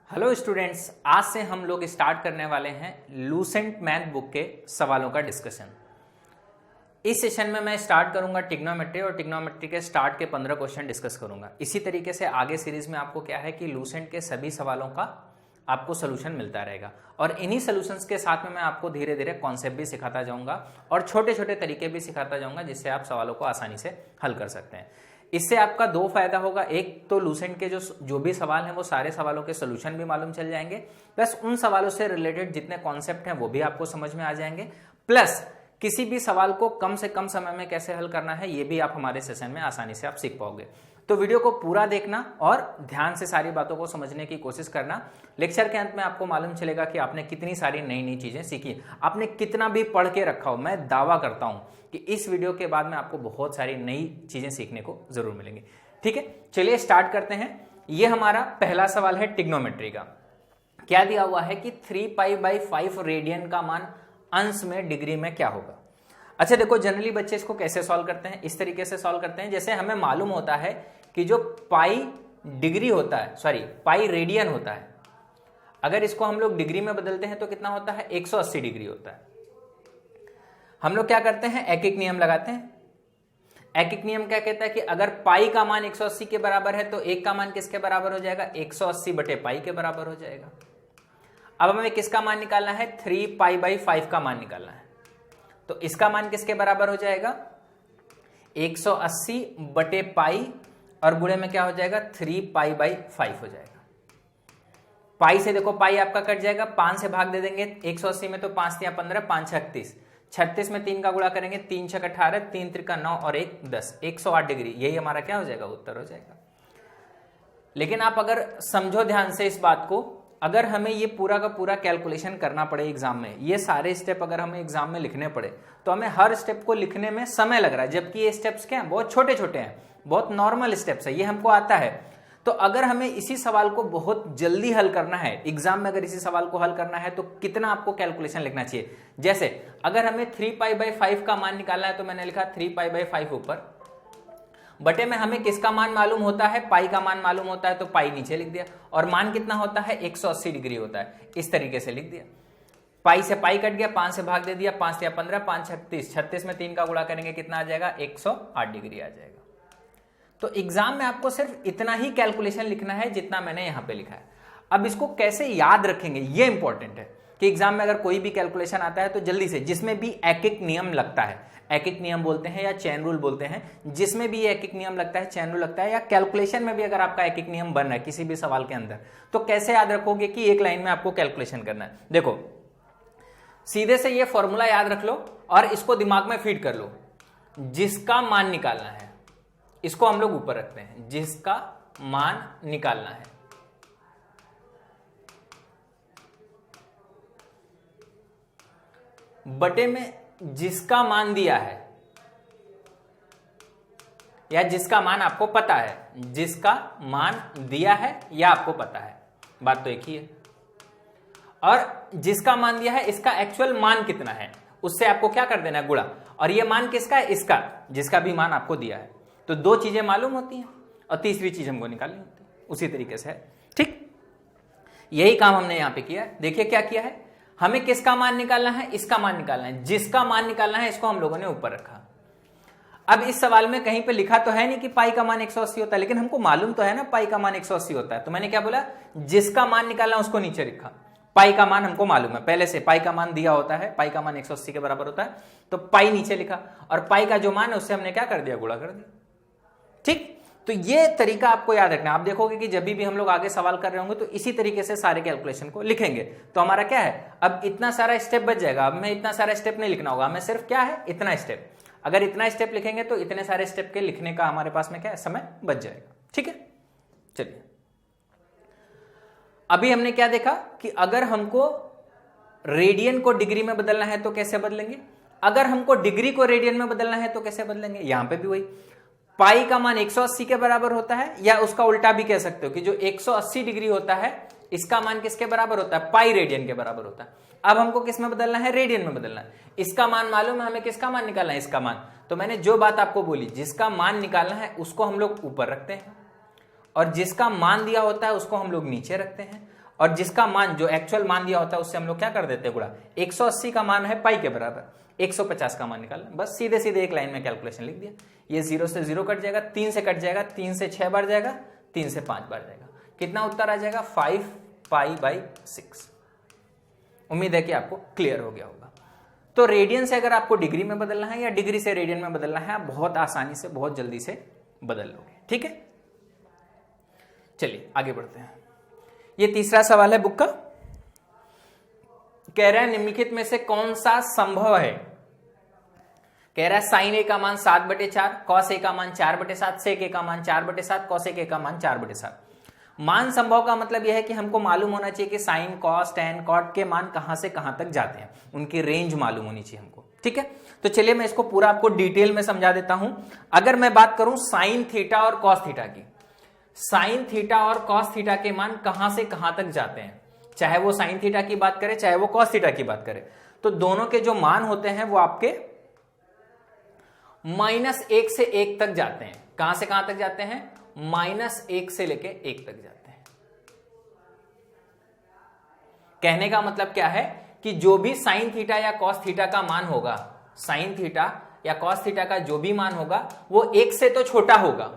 Hello students, आज से हम लोग स्टार्ट करने वाले हैं लूसेंट मैथ बुक के सवालों का डिस्कशन। इस सेशन में मैं स्टार्ट करूंगा टिग्नोमेट्री और टिग्नोमेट्री के स्टार्ट के 15 क्वेश्चन डिस्कस करूंगा। इसी तरीके से आगे सीरीज में आपको क्या है कि लूसेंट के सभी सवालों का आपको सोल्यूशन मिलता रहेगा और इन्हीं सोल्यूशंस के साथ में मैं आपको धीरे धीरे कॉन्सेप्ट भी सिखाता जाऊंगा और छोटे छोटे तरीके भी सिखाता जाऊंगा जिससे आप सवालों को आसानी से हल कर सकते हैं। इससे आपका दो फायदा होगा, एक तो लूसेंट के जो भी सवाल हैं वो सारे सवालों के सोल्यूशन भी मालूम चल जाएंगे, प्लस उन सवालों से रिलेटेड जितने कॉन्सेप्ट हैं वो भी आपको समझ में आ जाएंगे, प्लस किसी भी सवाल को कम से कम समय में कैसे हल करना है ये भी आप हमारे सेशन में आसानी से आप सीख पाओगे। तो वीडियो को पूरा देखना और ध्यान से सारी बातों को समझने की कोशिश करना। लेक्चर के अंत में आपको मालूम चलेगा कि आपने कितनी सारी नई नई चीजें सीखी, आपने कितना भी पढ़ के रखा हो। मैं दावा करता हूं कि इस वीडियो के बाद में आपको बहुत सारी नई चीजें सीखने को जरूर मिलेंगी। ठीक है, चलिए स्टार्ट करते हैं। ये हमारा पहला सवाल है टिग्नोमेट्री का। क्या दिया हुआ है कि 3π/5 रेडियन का मान अंश में डिग्री में क्या होगा। अच्छा देखो, जनरली बच्चे इसको कैसे सॉल्व करते हैं, इस तरीके से सॉल्व करते हैं जैसे हमें मालूम होता है कि जो पाई डिग्री होता है, सॉरी पाई रेडियन होता है, अगर इसको हम लोग डिग्री में बदलते हैं तो कितना होता है, 180 डिग्री होता है। हम लोग क्या करते हैं, एक एक नियम लगाते हैं। एक एक नियम क्या कहता है कि अगर पाई का मान 180 के बराबर है तो एक का मान किसके बराबर हो जाएगा, 180/पाई के बराबर हो जाएगा। अब हमें किसका मान निकालना है, 3π/5 का मान निकालना है। तो इसका मान किसके बराबर हो जाएगा, 180/पाई और गुणे में क्या हो जाएगा, 3π/5 हो जाएगा। पाई से देखो पाई आपका कट जाएगा, 5 से भाग दे देंगे 180 में तो 5 या 15, 5 36, 36 में 3 का गुणा करेंगे, 3 6 18, 3 3 9 और 1 10, 108 डिग्री। यही हमारा क्या हो जाएगा, उत्तर हो जाएगा। लेकिन आप अगर समझो ध्यान से इस बात को, अगर हमें ये पूरा का पूरा कैलकुलेशन करना पड़े एग्जाम में, ये सारे स्टेप अगर हमें एग्जाम में लिखने पड़े तो हमें हर स्टेप को लिखने में समय लग रहा है, जबकि ये स्टेप्स क्या हैं, बहुत छोटे छोटे हैं, बहुत नॉर्मल स्टेप्स है, ये हमको आता है। तो अगर हमें इसी सवाल को बहुत जल्दी हल करना है एग्जाम में, अगर इसी सवाल को हल करना है तो कितना आपको कैलकुलेशन लिखना चाहिए। जैसे अगर हमें 3π/5 का मान निकालना है तो मैंने लिखा 3π/5 ऊपर, बटे में हमें किसका मान मालूम होता है, पाई का मान मालूम होता है तो पाई नीचे लिख दिया, और मान कितना होता है, 180 डिग्री होता है, इस तरीके से लिख दिया। पाई से पाई कट गया, 5 से भाग दे दिया, 5 या 15, 5 36, 36 में 3 का गुणा करेंगे कितना आ जाएगा, 108 डिग्री आ जाएगा। तो एग्जाम में आपको सिर्फ इतना ही कैलकुलेशन लिखना है जितना मैंने यहां पे लिखा है। अब इसको कैसे याद रखेंगे ये इंपॉर्टेंट है कि एग्जाम में अगर कोई भी कैलकुलेशन आता है तो जल्दी से, जिसमें भी एक एक नियम लगता है, एक एक नियम बोलते हैं या चेन रूल बोलते हैं, जिसमें भी एक एक नियम लगता है, चेन रूल लगता है, या कैलकुलेशन में भी अगर आपका एक एक नियम बन रहा है किसी भी सवाल के अंदर, तो कैसे याद रखोगे कि एक लाइन में आपको कैलकुलेशन करना है। देखो सीधे से ये फॉर्मूला याद रख लो और इसको दिमाग में फीड कर लो। जिसका मान निकालना है, इसको हम लोग ऊपर रखते हैं, जिसका मान निकालना है, बटे में जिसका मान दिया है या जिसका मान आपको पता है, जिसका मान दिया है या आपको पता है, बात तो एक ही है। और जिसका मान दिया है इसका एक्चुअल मान कितना है, उससे आपको क्या कर देना है, गुणा, और ये मान किसका है, इसका, जिसका भी मान आपको दिया है। तो दो चीजें मालूम होती हैं और तीसरी चीज हमको निकालनी होती है, उसी तरीके से है। ठीक, यही काम हमने यहां पे किया है। देखिए क्या किया है, हमें किसका मान निकालना है, इसका मान निकालना है, जिसका मान निकालना है इसको हम लोगों ने ऊपर रखा। अब इस सवाल में कहीं पे लिखा तो है नहीं कि पाई का मान 180 होता है, लेकिन हमको मालूम तो है ना पाई का मान 180 होता है, तो मैंने क्या बोला, जिसका मान निकालना उसको नीचे लिखा। पाई का मान हमको मालूम है पहले से, पाई का मान दिया होता है, पाई का मान 180 के बराबर होता है, तो पाई नीचे लिखा, और पाई का जो मान है उससे हमने क्या कर दिया, गुणा कर दिया। ठीक, तो ये तरीका आपको याद रखना। आप देखोगे कि जब भी हम लोग आगे सवाल कर रहे होंगे तो इसी तरीके से सारे कैलकुलेशन को लिखेंगे। तो हमारा क्या है, अब इतना सारा स्टेप बच जाएगा। अब मैं इतना सारा स्टेप नहीं लिखना होगा, हमें सिर्फ क्या है, इतना स्टेप। अगर इतना स्टेप लिखेंगे तो इतने सारे स्टेप के लिखने का हमारे पास में क्या है, समय बच जाएगा। ठीक है, चलिए अभी हमने क्या देखा कि अगर हमको रेडियन को डिग्री में बदलना है तो कैसे बदलेंगे, अगर हमको डिग्री को रेडियन में बदलना है तो कैसे बदलेंगे। यहां पे भी वही, पाई का मान 180 के बराबर होता है, या उसका उल्टा भी कह सकते हो कि जो 180 डिग्री होता है इसका मान किसके बराबर होता है, पाई रेडियन के बराबर होता है। अब हमको किस में बदलना है, रेडियन में बदलना है। इसका मान मालूम है हमें, किसका मान निकालना है, इसका मान। तो मैंने जो बात आपको बोली, जिसका मान निकालना है उसको हम लोग ऊपर रखते हैं, और जिसका मान दिया होता है उसको हम लोग नीचे रखते हैं, और जिसका मान जो एक्चुअल मान दिया होता है उससे हम लोग क्या कर देते हैं गुणा। 180 का मान है पाई के बराबर, 150 का मान निकालना, बस सीधे सीधे एक लाइन में कैलकुलेशन लिख दिया। ये 0 से 0 कट जाएगा, 3 से कट जाएगा, 3 से 6 बार जाएगा, 3 से 5 बार जाएगा, कितना उत्तर आ जाएगा 5 पाई/6। उम्मीद है कि आपको क्लियर हो गया होगा। तो रेडियन से अगर आपको डिग्री में बदलना है या डिग्री से रेडियन में बदलना है, आप बहुत आसानी से बहुत जल्दी से बदल लोगे। ठीक है, चलिए आगे बढ़ते हैं। ये तीसरा सवाल है बुक का, कह रहा है निम्नलिखित में से कौन सा संभव है। कह रहा है साइन ए का मान 7/4, कॉस ए का मान 4/7, सेक ए का मान 4/7, कॉसेक ए का मान 4/7। मान संभव का मतलब यह है कि हमको मालूम होना चाहिए कि साइन, कॉस, टैन, कॉट के मान कहां से कहां तक जाते हैं, उनकी रेंज मालूम होनी चाहिए हमको। ठीक है, तो चलिए मैं इसको पूरा आपको डिटेल में समझा देता हूं। अगर मैं बात करूं साइन थीटा और कॉस थीटा की, साइन थीटा और कॉस थीटा के मान कहां से कहां तक जाते हैं, चाहे वो साइन थीटा की बात करें चाहे वो कॉस थीटा की बात करें, तो दोनों के जो मान होते हैं वो आपके -1 से 1 तक जाते हैं। कहां से कहां तक जाते हैं, -1 से लेके 1 तक जाते हैं। कहने का मतलब क्या है कि जो भी साइन थीटा या कॉस थीटा का मान होगा, साइन थीटा या कॉस थीटा का जो भी मान होगा वो 1 से तो छोटा होगा,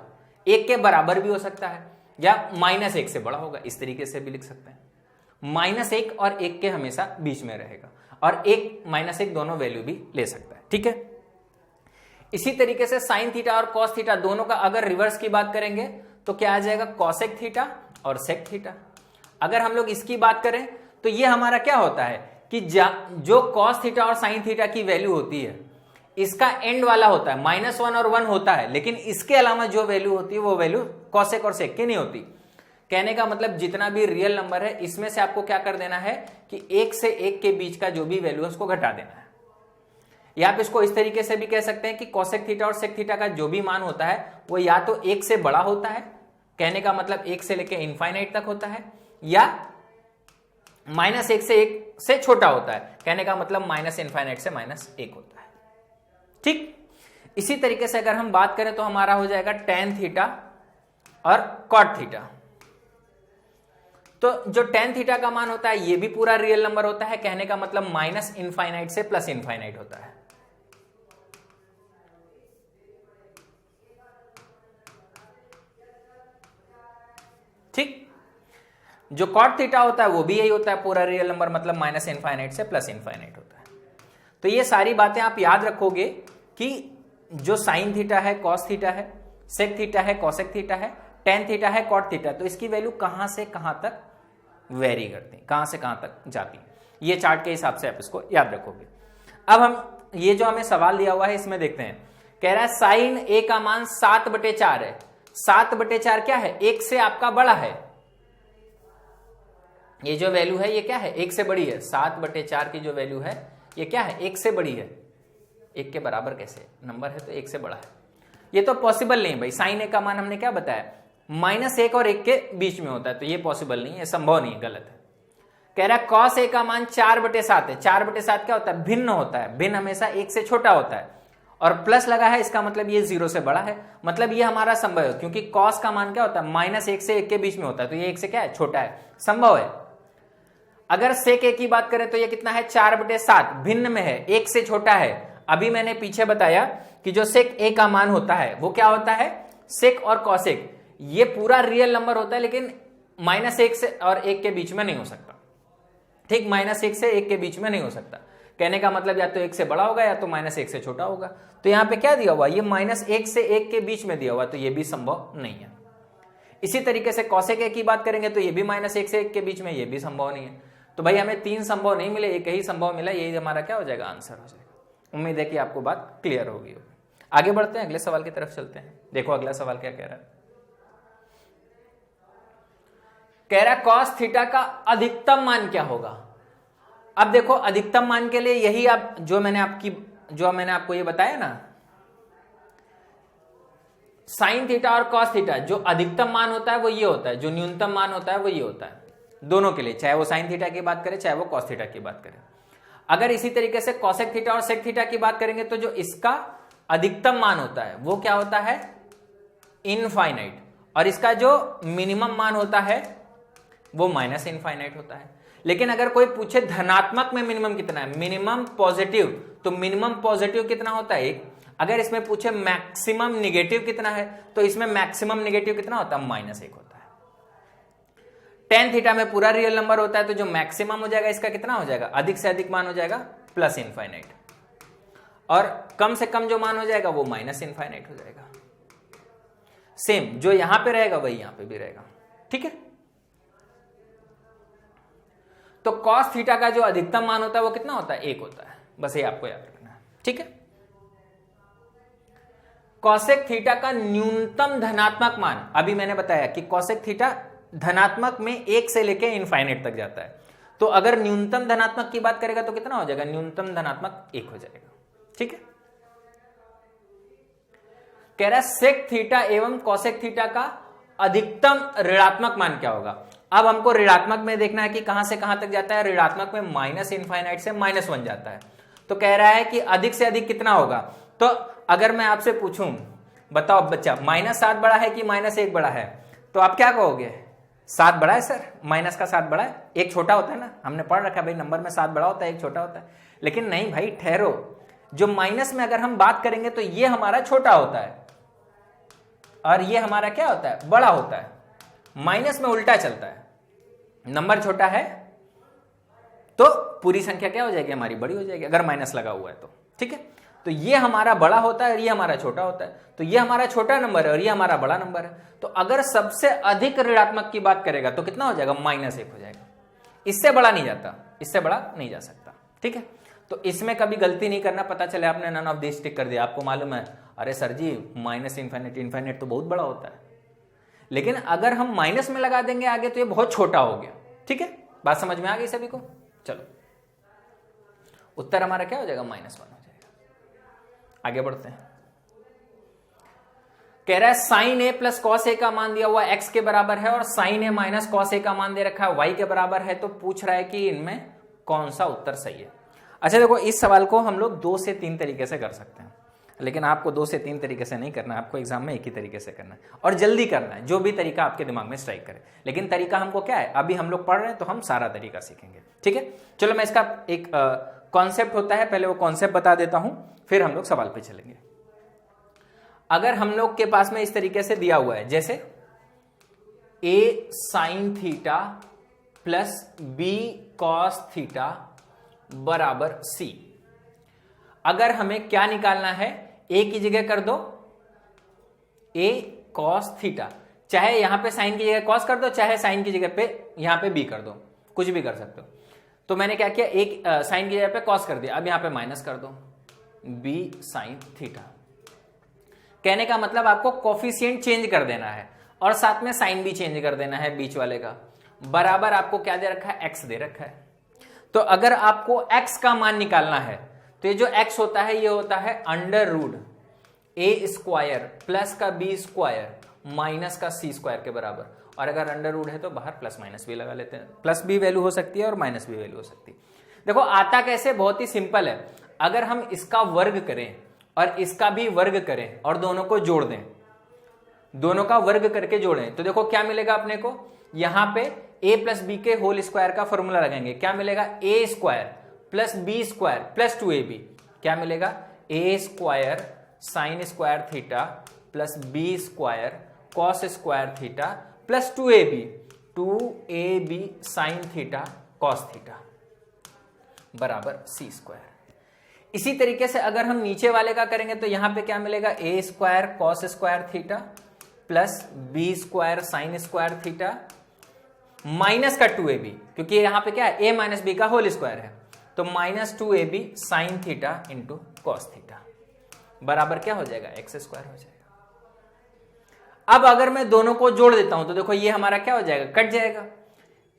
1 के बराबर भी हो सकता है या -1 से बड़ा होगा, इस तरीके से भी लिख सकते हैं। -1 और 1 के हमेशा बीच में रहेगा और 1 -1 दोनों वैल्यू भी ले सकता है। ठीक है, इसी तरीके से साइन थीटा और कॉस थीटा दोनों का अगर रिवर्स की बात करेंगे तो क्या आ जाएगा, कॉसेक थीटा और सेक थीटा। अगर हम लोग इसकी बात करें तो ये हमारा क्या होता है कि जो कॉस थीटा और साइन थीटा की वैल्यू होती है इसका एंड वाला होता है, -1 और 1 होता है, लेकिन इसके अलावा जो वैल्यू होती है वो वैल्यू कॉसेक और सेक की नहीं होती। कहने का मतलब जितना भी रियल नंबर है इसमें से आपको क्या कर देना है कि 1 से 1 के बीच का जो भी वैल्यू है उसको घटा देना है। या आप इसको इस तरीके से भी कह सकते हैं कि कॉसेक थीटा और सेक थीटा का जो भी मान होता है वो या तो 1 से बड़ा होता है, कहने का मतलब 1 से लेके इनफाइनाइट तक होता है, या -1 से 1 से छोटा होता है, कहने का मतलब -इनफाइनाइट से -1 होता है। ठीक, इसी तरीके से अगर हम बात करें तो हमारा हो जाएगा टैन थीटा और कॉट थीटा। तो जो टैन थीटा का मान होता है ये भी पूरा रियल नंबर होता है, कहने का मतलब -इनफाइनाइट से +इनफाइनाइट होता है। ठीक, जो कॉट थीटा होता है वो भी यही होता है, पूरा रियल नंबर मतलब -इनफाइनाइट से +इनफाइनाइट होता है। तो ये सारी बातें आप याद रखोगे कि जो साइन थीटा है, कॉस थीटा है, सेक थीटा है, कॉसेक थीटा है, टैन थीटा है, कॉट थीटा, तो इसकी वैल्यू कहां से कहां तक वेरी करती है, कहां से कहां तक जाती है, ये चार्ट के हिसाब से आप इसको याद रखोगे। अब हम ये जो हमें सवाल दिया हुआ है इसमें देखते हैं। कह रहा है साइन ए का मान 7/4 है। 7/4 क्या है, 1 से आपका बड़ा है, ये जो वैल्यू है ये क्या है, 1 से बड़ी है। 7/4 की जो वैल्यू है ये क्या है, 1 से बड़ी है। 1 के बराबर कैसे, नंबर है तो 1 से बड़ा है, ये तो पॉसिबल नहीं भाई। साइन ए का मान हमने क्या बताया, -1 और 1 के बीच में होता है, तो ये पॉसिबल नहीं है, संभव नहीं है, गलत है। कह रहा है कॉस ए का मान 4/7 है। 4/7 क्या होता है, भिन्न होता है, भिन्न हमेशा 1 से छोटा होता है, और प्लस लगा है इसका मतलब ये 0 से बड़ा है, मतलब ये हमारा संभव है, क्योंकि कॉस का मान क्या होता है, -1 से 1 के बीच में होता है, तो ये 1 से क्या है, छोटा है, संभव है। अगर सेक ए की बात करें तो ये कितना है, 4/7, भिन्न में है, 1 से छोटा है। अभी मैंने पीछे बताया कि जो सेक ए का मान होता है वो क्या होता है, सेक और कॉसेक, ये पूरा रियल नंबर होता है, लेकिन -1 से और 1 के बीच में नहीं हो सकता। ठीक, -1 से 1 के बीच में नहीं हो सकता, कहने का मतलब या तो 1 से बड़ा होगा या तो -1 से छोटा होगा। तो यहां पे क्या दिया हुआ, ये -1 से 1 के बीच में दिया हुआ, तो ये भी संभव नहीं है। इसी तरीके से कॉसेक ए की बात करेंगे तो ये भी -1 से 1 के बीच में, ये भी संभव नहीं है। तो भाई हमें 3 संभव नहीं मिले, एक ही संभव मिला, यही हमारा क्या हो जाएगा, आंसर हो जाएगा। उम्मीद है कि आपको बात क्लियर होगी। आगे बढ़ते हैं, अगले सवाल की तरफ चलते हैं। देखो अगला सवाल क्या कह रहा है। कह रहा है कॉस थीटा का अधिकतम मान क्या होगा। अब देखो अधिकतम मान के लिए यही आप जो मैंने आपको ये बताया ना, साइन थीटा और कॉस थीटा, जो अधिकतम मान होता है वो ये होता है, जो न्यूनतम मान होता है वो ये होता है, दोनों के लिए, चाहे वो साइन थीटा की बात करें चाहे वो कॉस थीटा की बात करें। अगर इसी तरीके से कॉसेक थीटा और सेक थीटा की बात करेंगे तो जो इसका अधिकतम मान होता है वो क्या होता है, इनफाइनाइट, और इसका जो मिनिमम मान होता है वो माइनस इनफाइनाइट होता है। लेकिन अगर कोई पूछे धनात्मक में मिनिमम कितना है, मिनिमम पॉजिटिव, तो मिनिमम पॉजिटिव कितना होता है 1। अगर इसमें पूछे मैक्सिमम निगेटिव कितना है, तो इसमें मैक्सिमम निगेटिव कितना होता है, -1 होता है। tan थीटा में पूरा रियल नंबर होता है, तो जो मैक्सिमम हो जाएगा इसका कितना हो जाएगा, अधिक से अधिक मान हो जाएगा प्लस इनफाइनाइट, और कम से कम जो मान हो जाएगा वो माइनस इनफाइनाइट हो जाएगा। सेम जो यहां पे रहेगा वही यहां पे भी रहेगा, ठीक है। तो cos थीटा का जो अधिकतम मान होता है वो कितना होता है, 1 होता है, बस ये आपको याद रखना है, ठीक है। cosec थीटा का न्यूनतम धनात्मक मान, अभी मैंने बताया कि cosec थीटा धनात्मक में 1 से लेके इनफाइनाइट तक जाता है, तो अगर न्यूनतम धनात्मक की बात करेगा तो कितना हो जाएगा, न्यूनतम धनात्मक 1 हो जाएगा, ठीक है। कह रहा है sec थीटा एवं cosec थीटा का अधिकतम ऋणात्मक मान क्या होगा। अब हमको ऋणात्मक में देखना है कि कहां से कहां तक जाता है, ऋणात्मक में माइनस इनफाइनाइट से -1 जाता है, तो कह रहा है कि अधिक से अधिक कितना होगा। तो अगर मैं आपसे पूछूं, बताओ बच्चा, -7 बड़ा है कि -1 बड़ा है, तो आप क्या कहोगे, 7 बड़ा है सर, माइनस का 7 बड़ा है, 1 छोटा होता है ना, हमने पढ़ रखा है भाई नंबर में 7 बड़ा होता है 1 छोटा होता है। लेकिन नहीं भाई, ठहरो, जो माइनस में अगर हम बात करेंगे तो ये हमारा छोटा होता है और ये हमारा क्या होता है, बड़ा होता है। माइनस में उल्टा चलता है, नंबर छोटा है तो पूरी संख्या क्या हो जाएगी, हमारी बड़ी हो जाएगी अगर माइनस लगा हुआ है तो, ठीक है। तो ये हमारा बड़ा होता है और ये हमारा छोटा होता है, तो ये हमारा छोटा नंबर है और ये हमारा बड़ा नंबर है। तो अगर सबसे अधिक ऋणात्मक की बात करेगा तो कितना हो जाएगा, -1 हो जाएगा, इससे बड़ा नहीं जाता, इससे बड़ा नहीं जा सकता, ठीक है। तो इसमें कभी गलती नहीं करना, पता चले आपने नन ऑफ दिस टिक कर दिया, आपको मालूम है अरे सर जी माइनस इनफाइनाइट तो बहुत बड़ा होता है, लेकिन अगर हम माइनस में लगा देंगे आगे तो ये बहुत छोटा हो गया, ठीक है। बात समझ में आ गई सभी को, चलो उत्तर हमारा क्या हो जाएगा, -1 हो जाएगा। आगे बढ़ते हैं, कह रहा है sin a प्लस कॉस ए का मान दिया हुआ x के बराबर है और sin a माइनस कॉस ए का मान दे रखा है y के बराबर है, तो पूछ रहा है कि इनमें कौन सा उत्तर सही है। अच्छा देखो, इस सवाल को हम लोग 2 से 3 तरीके से कर सकते हैं, लेकिन आपको 2 से 3 तरीके से नहीं करना है, आपको एग्जाम में एक ही तरीके से करना है और जल्दी करना है, जो भी तरीका आपके दिमाग में स्ट्राइक करे। लेकिन तरीका हमको क्या है, अभी हम लोग पढ़ रहे हैं तो हम सारा तरीका सीखेंगे, ठीक है। चलो मैं इसका एक कॉन्सेप्ट होता है, पहले वो कॉन्सेप्ट बता देता हूं, फिर हम लोग सवाल पे चलेंगे। अगर हम लोग के पास में इस तरीके से दिया हुआ है, जैसे a sin theta plus b cos theta बराबर c, अगर हमें क्या निकालना है, a की जगह कर दो a cos थीटा, चाहे यहां पे साइन की जगह cos कर दो, चाहे साइन की जगह पे यहां पे b कर दो, कुछ भी कर सकते हो। तो मैंने क्या किया, एक साइन की जगह पे cos कर दिया, अब यहां पे माइनस कर दो b sin थीटा। कहने का मतलब आपको कोफिशिएंट चेंज कर देना है और साथ में साइन भी चेंज कर देना है बीच वाले का। बराबर आपको क्या दे रखा है, x दे रखा है। तो अगर आपको x का मान निकालना है तो ये जो x होता है ये होता है √a² प्लस का b² माइनस का c² के बराबर, और अगर अंडर रूट है तो बाहर प्लस माइनस भी लगा लेते हैं, प्लस भी वैल्यू हो सकती है और माइनस भी वैल्यू हो सकती है। देखो आता कैसे, बहुत ही सिंपल है, अगर हम इसका वर्ग करें और इसका भी वर्ग करें और दोनों को जोड़ दें, दोनों का वर्ग करके जोड़ें, तो देखो क्या मिलेगा अपने को, यहां पे a प्लस बी के होल स्क्वायर का फॉर्मूला लगाएंगे, क्या मिलेगा, a² plus b² plus 2ab, क्या मिलेगा, a² sin² theta plus b² cos² theta plus 2ab sin theta cos theta बराबर c²। इसी तरीके से अगर हम नीचे वाले का करेंगे तो यहां पे क्या मिलेगा, a² cos² theta plus b² sin² theta minus का 2ab, क्योंकि यहां पे क्या है, a माइनस बी का होल स्क्वायर है, तो minus 2ab sin theta into cos theta बराबर क्या हो जाएगा, x² हो जाएगा। अब अगर मैं दोनों को जोड़ देता हूं तो देखो ये हमारा क्या हो जाएगा, कट जाएगा,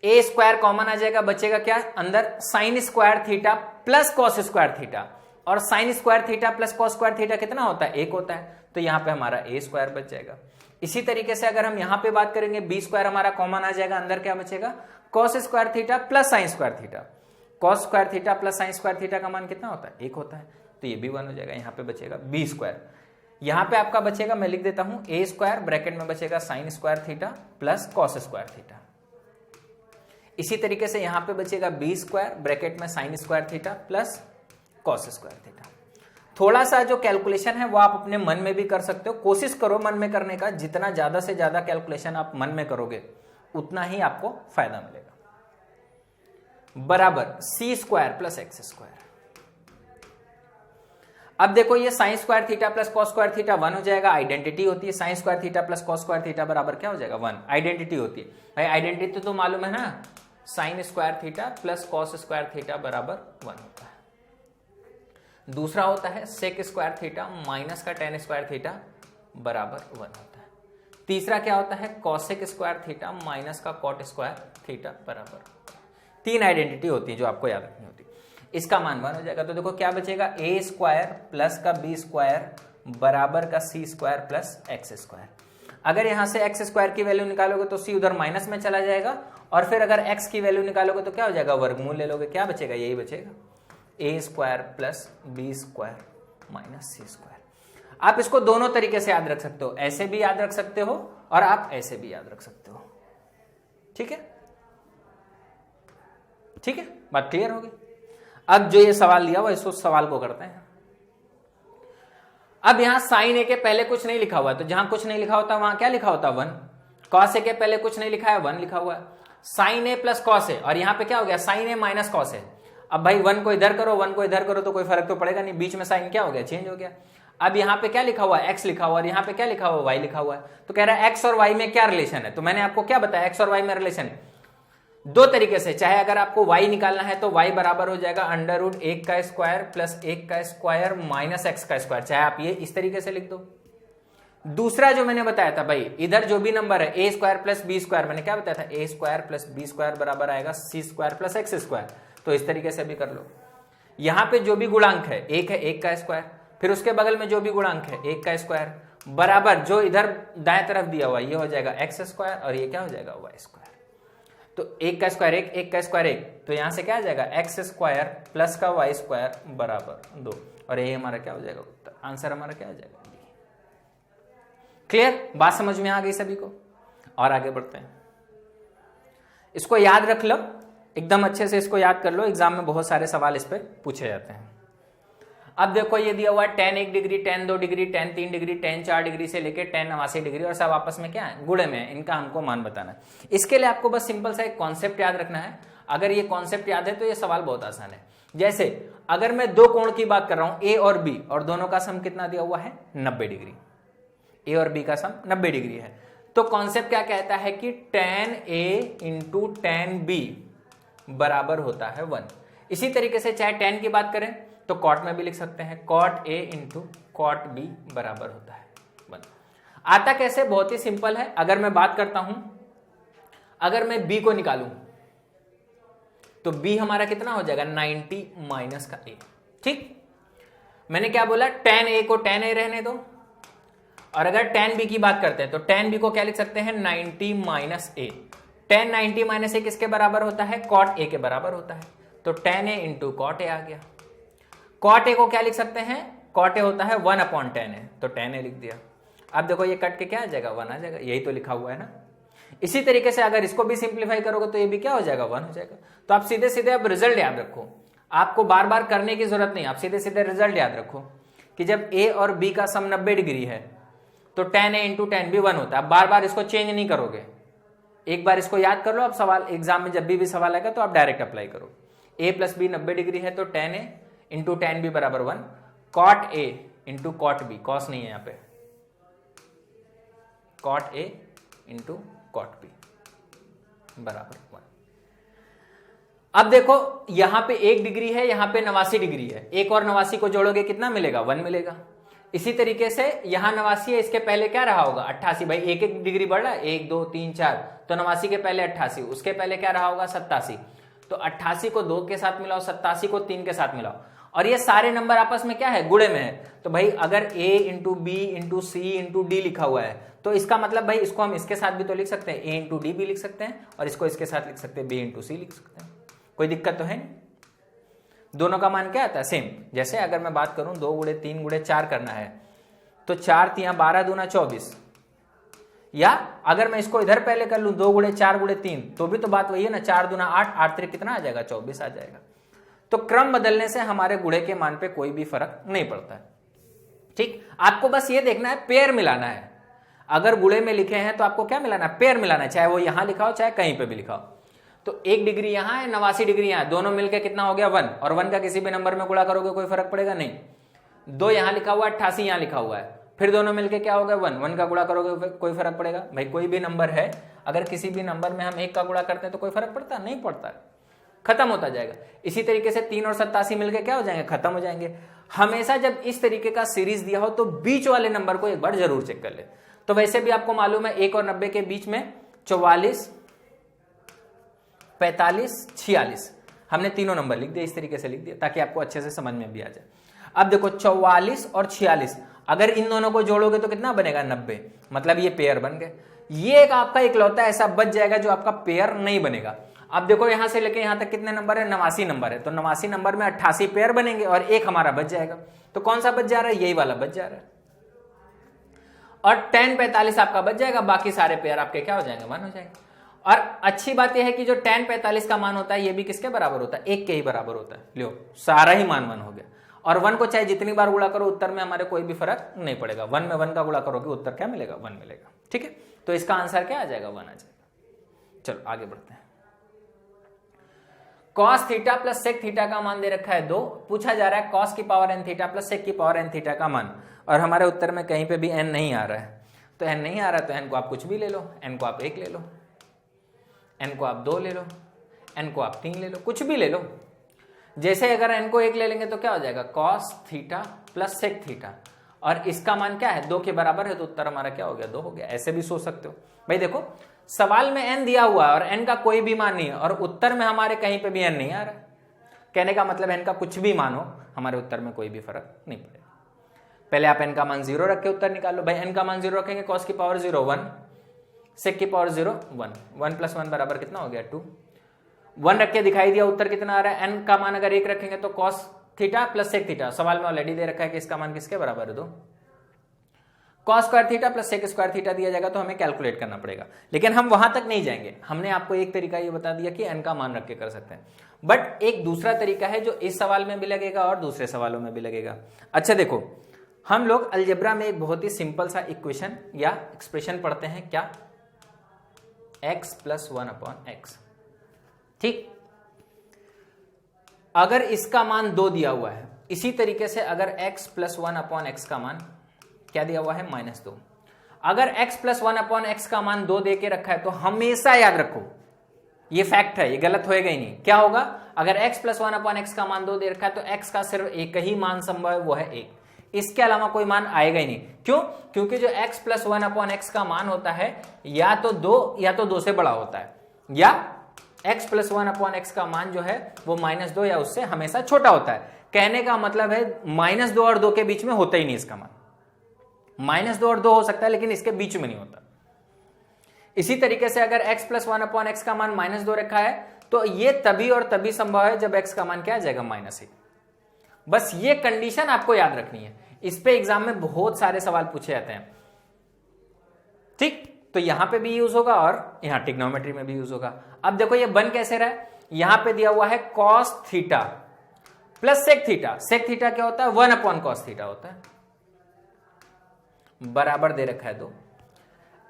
a² कॉमन आ जाएगा, बचेगा क्या अंदर, sin² theta plus cos² theta, और sin² theta plus cos² theta कितना होता है, 1 होता है, तो यहां पे हमारा a² बच जाएगा। इसी तरीके से अगर हम यहां पे बात करेंगे, b² हमारा कॉमन आ जाएगा, अंदर क्या बचेगा, cos² theta plus sin² theta, cos² theta plus sin² theta का मान कितना होता है, 1 होता है, तो ये भी 1 हो जाएगा। यहां पे बचेगा b², यहां पे आपका बचेगा, मैं लिख देता हूं, a² ब्रैकेट में बचेगा sin² theta plus cos² theta, इसी तरीके से यहां पे बचेगा बी स्क्वायर ब्रैकेट में sine square theta plus cos square theta. थोड़ा सा जो कैलकुलेशन है वो आप अपने मन में भी कर सकते हो, कोशिश करो मन में करने का, जितना ज्यादा से ज्यादा कैलकुलेशन आप मन में करोगे उतना ही आपको फायदा मिलेगा। बराबर सी स्क्वायर प्लस एक्स स्क्वायर। अब देखो ये sine square theta plus cos square theta 1 हो जाएगा, आइडेंटिटी होती है। Sine square theta plus cos square theta बराबर क्या हो जाएगा 1, आइडेंटिटी होती है भाई। आइडेंटिटी तो मालूम है ना, sine square theta plus cos square theta बराबर 1 होता है। दूसरा होता है सेक स्क्वायर थीटा माइनस का टेन स्क्वायर थीटा बराबर 1 होता है। तीसरा क्या होता है कॉसेक स्क्वायर थीटा माइनस का कॉट स्क्वायर थीटा बराबर 3 आइडेंटिटी होती है जो आपको याद रखनी होती है। इसका मान 1 हो जाएगा। तो देखो क्या बचेगा ए स्क्वायर प्लस का बी स्क्वायर बराबर का सी स्क्वायर प्लस एक्स स्क्वायर। अगर यहां से एक्स स्क्वायर की वैल्यू निकालोगे तो सी उधर माइनस में चला जाएगा, और फिर अगर एक्स की वैल्यू निकालोगे तो क्या हो जाएगा वर्गमूल ले लोगे, क्या बचेगा यही बचेगा A square plus B square minus C square. आप इसको दोनों तरीके से याद रख सकते हो, ऐसे भी याद रख सकते हो और आप ऐसे भी याद रख सकते हो। ठीक है, ठीक है, बात क्लियर होगी। अब जो ये सवाल दिया हुआ इस सवाल को करते हैं। अब यहां साइन ए के पहले कुछ नहीं लिखा हुआ, तो जहां कुछ नहीं लिखा होता वहां क्या लिखा होता 1। कॉस ए के पहले कुछ नहीं लिखा है 1 लिखा हुआ है। साइन ए प्लस कॉस ए, और यहां पे क्या हो गया साइन ए माइनस कॉस ए। अब भाई 1 को इधर करो 1 को इधर करो तो कोई फर्क तो पड़ेगा नहीं, बीच में साइन क्या हो गया चेंज हो गया। अब यहाँ पे क्या लिखा हुआ है x लिखा हुआ है, और यहाँ पे क्या लिखा हुआ है y लिखा हुआ है। तो कह रहा है x और y में क्या रिलेशन है, तो मैंने आपको क्या बताया x और y में रिलेशन है दो तरीके से। चाहे अगर आपको y निकालना है तो y बराबर हो जाएगा अंडर रूट 1 का स्क्वायर प्लस 1 का स्क्वायर माइनस x का स्क्वायर, चाहे आप ये इस तरीके से लिख दो। दूसरा जो मैंने बताया था भाई इधर जो भी नंबर है ए स्क्वायर प्लस बी स्क्वायर, मैंने क्या बताया था ए स्क्वायर प्लस बी स्क्वायर बराबर आएगा सी स्क्वायर प्लस एक्स स्क्वायर, तो इस तरीके से भी कर लो। यहां पे जो भी गुणांक है एक है 1 का स्क्वायर, फिर उसके बगल में जो भी गुणांक है 1 का स्क्वायर बराबर जो इधर दाएं तरफ दिया हुआ ये हो जाएगा एक्स स्क्वायर और ये क्या हो जाएगा वाई स्क्वायर। तो 1 का स्क्वायर 1, 1 का स्क्वायर 1, तो यहां से क्या आ जाएगा एक्स स्क्वायर प्लस का वाई स्क्वायर बराबर 2, और ये हमारा क्या हो जाएगा उत्तर, आंसर हमारा क्या हो जाएगा। क्लियर, बात समझ में आ गई सभी को। और आगे बढ़ते हैं, इसको याद रख लो एकदम अच्छे से, इसको याद कर लो, एग्जाम में बहुत सारे सवाल इस पे पूछे जाते हैं। अब देखो ये दिया हुआ है tan 1 degree, tan 2 degree, tan 3 degree, tan 4 degree से लेके tan 89 डिग्री, और सब आपस में क्या है गुणे में है, इनका हमको मान बताना है। इसके लिए आपको बस सिंपल सा एक कॉन्सेप्ट याद रखना है। अगर ये कॉन्सेप्ट याद है तो ये सवाल बहुत आसान है। जैसे अगर मैं दो कोण की बात कर रहा हूं ए और बी, और दोनों का सम कितना दिया हुआ है 90 डिग्री, ए और बी का सम 90 डिग्री है, तो कॉन्सेप्ट क्या कहता है कि tan A into tan B बराबर होता है 1। इसी तरीके से चाहे tan की बात करें तो कॉट में भी लिख सकते हैं, cot A into cot B बराबर होता है 1। आता कैसे, बहुत ही सिंपल है। अगर मैं बात करता हूं, अगर मैं B को निकालूं तो B हमारा कितना हो जाएगा 90 माइनस का A। ठीक, मैंने क्या बोला tan A को tan A रहने दो, और अगर tan B की बात करते हैं तो tan B को क्या लिख सकते हैं 90 minus A। tan 90 minus A किसके बराबर होता है cot A के बराबर होता है, तो tan A into cot A आ गया। cot A को क्या लिख सकते हैं, cot A होता है 1 अपॉन tan A, तो tan A लिख दिया। अब देखो ये कट के क्या आ जाएगा 1 आ जाएगा, यही तो लिखा हुआ है ना। इसी तरीके से अगर इसको भी सिंप्लीफाई करोगे तो ये भी क्या हो जाएगा 1 हो जाएगा। तो आप सीधे सीधे अब रिजल्ट याद रखो, आपको बार बार करने की जरूरत नहीं, आप सीधे सीधे रिजल्ट याद रखो कि जब A और B का सम 90 डिग्री है तो tan A into tan B 1 होता है। बार बार इसको चेंज नहीं करोगे, एक बार इसको याद कर लो। आप सवाल एग्जाम में जब भी सवाल आएगा तो आप डायरेक्ट अप्लाई करो। A प्लस बी 90 डिग्री है तो tan A into tan B बराबर 1, cot A into cot B, cos नहीं है यहाँ पे, cot A into cot B बराबर 1। अब देखो यहां पे 1 डिग्री है, यहां पे 89 डिग्री है, एक और 89 को जोड़ोगे कितना मिलेगा 1 मिलेगा। इसी तरीके से यहां 89 है, इसके पहले क्या रहा होगा 88, भाई 1 डिग्री बढ़ रहा है 1 2 3 4, तो 89 के पहले 88, उसके पहले क्या रहा होगा 87, तो 88 को 2 के साथ मिलाओ, 87 को 3 के साथ मिलाओ, और ये सारे नंबर आपस में क्या है गुणे में है। तो भाई अगर A into B into C into D लिखा हुआ है तो इसका मतलब भाई इसको हम इसके साथ भी तो लिख सकते हैं, A इंटू डी भी लिख सकते हैं, और इसको इसके साथ लिख सकते हैं B इंटू सी लिख सकते हैं, कोई दिक्कत तो है नहीं। दोनों का मान क्या आता है सेम। जैसे अगर मैं बात करूं 2 गुणे 3 गुणे 4 करना है तो 4 3 12 दूना 24, या अगर मैं इसको इधर पहले कर लूं 2 गुणे 4 गुणे 3 तो भी तो बात वही है ना, 4 दूना 8, 8 3 कितना आ जाएगा 24 आ जाएगा। तो क्रम बदलने से हमारे गुणे के मान पे कोई भी फर्क नहीं पड़ता है। ठीक, आपको बस ये देखना है पेयर मिलाना है। अगर गुणे में लिखे हैं तो आपको क्या मिलाना है, पेयर मिलाना है, चाहे वो यहां लिखा हो चाहे कहीं पे भी लिखा हो। तो 1 डिग्री यहां है, 89 डिग्री यहां है, दोनों मिलकर कितना हो गया 1, और 1 का किसी भी नंबर में गुणा करोगे कोई फर्क पड़ेगा नहीं। 2 यहां लिखा हुआ है, 88 यहां लिखा हुआ है, फिर दोनों मिलके क्या होगा 1, 1 का गुणा करोगे कोई फर्क पड़ेगा भाई? कोई भी नंबर है, अगर किसी भी नंबर में हम 1 का गुणा करते हैं तो कोई फर्क पड़ता नहीं पड़ता, खत्म होता जाएगा। इसी तरीके से 3 और 87 मिलके क्या हो जाएंगे, खत्म हो जाएंगे। हमेशा जब इस तरीके का सीरीज दिया हो तो बीच वाले नंबर को एक बार जरूर चेक कर ले। तो वैसे भी आपको मालूम है 1 और 90 के बीच में 44, 45, 46, हमने तीनों नंबर लिख दिए, इस तरीके से लिख दिया ताकि आपको अच्छे से समझ में भी आ जाए। अब देखो 44 और 46, अगर इन दोनों को जोड़ोगे तो कितना बनेगा 90, मतलब ये पेयर बन गए। ये एक आपका इकलौता ऐसा बच जाएगा जो आपका पेयर नहीं बनेगा। अब देखो यहां से लेके यहां तक कितने नंबर है, 89 नंबर है, तो 89 नंबर में 88 पेयर बनेंगे और एक हमारा बच जाएगा। तो कौन सा बच जा रहा है, यही वाला बच जा रहा है। और 10 45 आपका बच जाएगा, बाकी सारे पेयर आपके क्या हो जाएंगे, 1 हो जाएंगे। और अच्छी बात यह है कि जो 10 45 का मान होता है ये भी किसके बराबर होता है, 1 के ही बराबर होता है। लो सारा ही मान 1 हो गया। और 1 को चाहे जितनी बार गुणा करो उत्तर में हमारे कोई भी फर्क नहीं पड़ेगा। 1 में 1 का गुणा करोगे उत्तर क्या मिलेगा, 1 मिलेगा। ठीक है, तो इसका आंसर क्या आ जाएगा, 1 आ जाएगा। चलो आगे बढ़ते हैं। cos theta plus sec theta का मान दे रखा है 2, पूछा जा रहा है cos की power n theta plus sec की पावर n थीटा का मान, और हमारे उत्तर में कहीं पे भी n नहीं आ रहा है। तो n नहीं आ रहा है तो n को आप कुछ भी ले लो, n को आप 1 ले लो, n को आप 2 ले लो, n को आप 3 ले लो, कुछ भी ले लो। जैसे अगर n को 1 ले लेंगे तो क्या हो जाएगा, cos theta plus sec theta, और इसका मान क्या है 2 के बराबर है, तो उत्तर हमारा क्या हो गया, 2 हो गया। ऐसे भी सोच सकते हो भाई। देखो सवाल में n दिया हुआ है और n का कोई भी मान नहीं है, और उत्तर में हमारे कहीं पे भी n नहीं आ रहा है। कहने का मतलब n का कुछ भी मान हो हमारे उत्तर में कोई भी फर्क नहीं पड़ेगा। पहले आप n का मान 0 रख के उत्तर निकाल लो। भाई n का मान 0 रखेंगे, cos की पावर 0 1, sec की पावर 0 1, 1 + 1 बराबर कितना हो गया 2। 1 रख के दिखाई दिया, उत्तर कितना आ रहा है, n का मान अगर 1 रखेंगे तो cos theta plus sec theta, सवाल में ऑलरेडी दे रखा है कि इसका मान किसके बराबर है 2। cos square theta plus sec square theta दिया जाएगा तो हमें कैलकुलेट करना पड़ेगा, लेकिन हम वहां तक नहीं जाएंगे। हमने आपको एक तरीका ये बता दिया कि n का मान रख के कर सकते हैं, बट एक दूसरा तरीका है जो इस सवाल में भी लगेगा और दूसरे सवालों में भी लगेगा। अच्छा देखो, हम लोग अलजेब्रा में एक बहुत ही सिंपल सा इक्वेशन या एक्सप्रेशन पढ़ते हैं, क्या, x + 1/x। ठीक, अगर इसका मान 2 दिया हुआ है, इसी तरीके से अगर x + 1/x का मान क्या दिया हुआ है, -2। अगर x + 1/x का मान 2 दे के रखा है तो हमेशा याद रखो, ये फैक्ट है, ये गलत होएगा ही नहीं। क्या होगा, अगर x + 1/x का मान 2 दे रखा है तो x का सिर्फ एक ही मान संभव है, वो है 1। इसके अलावा कोई मान आएगा ही नहीं। क्यों, क्योंकि जो x + 1/x का मान होता है या तो 2 से बड़ा होता है, या x + 1/x का मान जो है वो -2 या उससे हमेशा छोटा होता है। कहने का मतलब है -2 और 2 के बीच में होता ही नहीं इसका मान। -2 और 2 हो सकता है लेकिन इसके बीच में नहीं होता। इसी तरीके से अगर x + 1/x का मान -2 रखा है तो ये तभी और तभी संभव है जब x का मान क्या आ जाएगा, -1। बस ये कंडीशन आपको याद रखनी है। इस पे एग्जाम में बहुत सारे सवाल पूछे जाते हैं। ठीक, तो यहां पे भी यूज होगा और यहां ट्रिग्नोमेट्री में भी यूज होगा। अब देखो ये बन कैसे रहा है, यहां पे दिया हुआ है cos theta plus sec theta. sec theta क्या होता है, 1/cos थीटा होता है, बराबर दे रखा है 2।